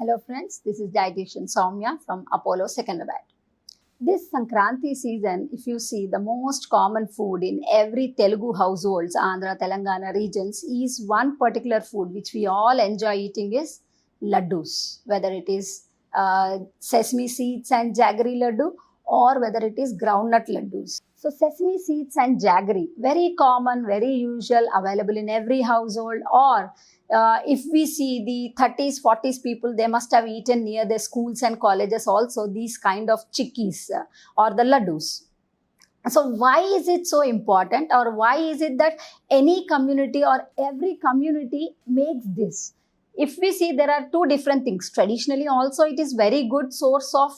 Hello friends, this is Dietitian Sowmya from Apollo Secunderabad. This Sankranti season, if you see, the most common food in every Telugu households, Andhra, Telangana regions, is one particular food which we all enjoy eating is laddus. Whether it is sesame seeds and jaggery laddu or whether it is groundnut laddus. So sesame seeds and jaggery, very common, very usual, available in every household, or if we see the 30s, 40s people, they must have eaten near their schools and colleges also these kind of chikkis or the laddus. So why is it so important, or why is it that any community or every community makes this? If we see, there are two different things. Traditionally also it is very good source of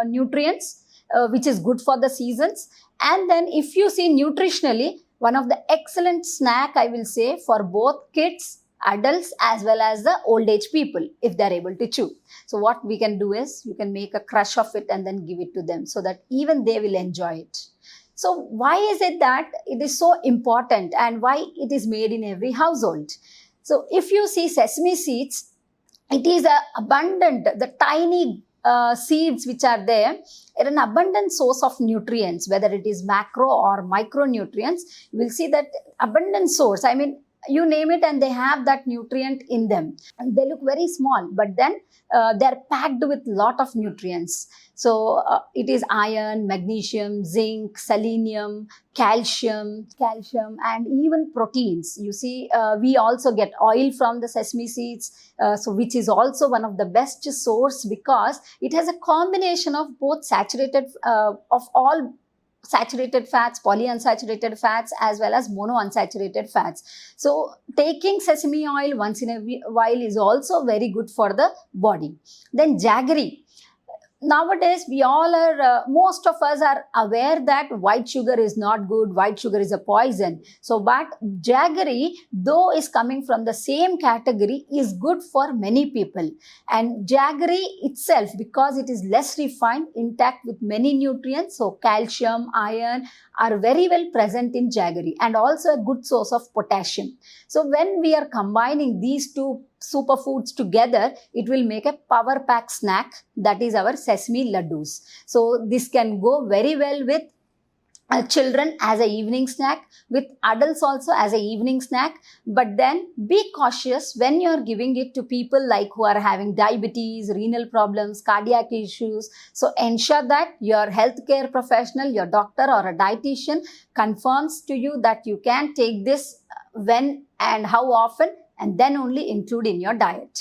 nutrients, which is good for the seasons. And then if you see nutritionally, one of the excellent snack, I will say, for both kids, adults as well as the old age people, if they are able to chew. So what we can do is, you can make a crush of it and then give it to them so that even they will enjoy it. So why is it that it is so important and why it is made in every household? So if you see sesame seeds, it is abundant, the tiny seeds which are there are an abundant source of nutrients, whether it is macro or micronutrients. You will see that abundant source, I mean, you name it and they have that nutrient in them. And they look very small, but then they're packed with lot of nutrients. So it is iron, magnesium, zinc, selenium, calcium, and even proteins. You see, we also get oil from the sesame seeds, so which is also one of the best source, because it has a combination of both saturated, of all saturated fats, polyunsaturated fats, as well as monounsaturated fats. So taking sesame oil once in a while is also very good for the body. Then jaggery. Nowadays, we all are, most of us are aware that white sugar is not good, white sugar is a poison. So, but jaggery, though is coming from the same category, is good for many people. And jaggery itself, because it is less refined, intact with many nutrients, so calcium, iron are very well present in jaggery, and also a good source of potassium. So, when we are combining these two superfoods together, it will make a power pack snack, that is our sesame laddus. So this can go very well with children as a evening snack, with adults also as a evening snack. But then be cautious when you are giving it to people like who are having diabetes, renal problems, cardiac issues. So ensure that your healthcare professional, your doctor or a dietitian confirms to you that you can take this when and how often, and then only include in your diet.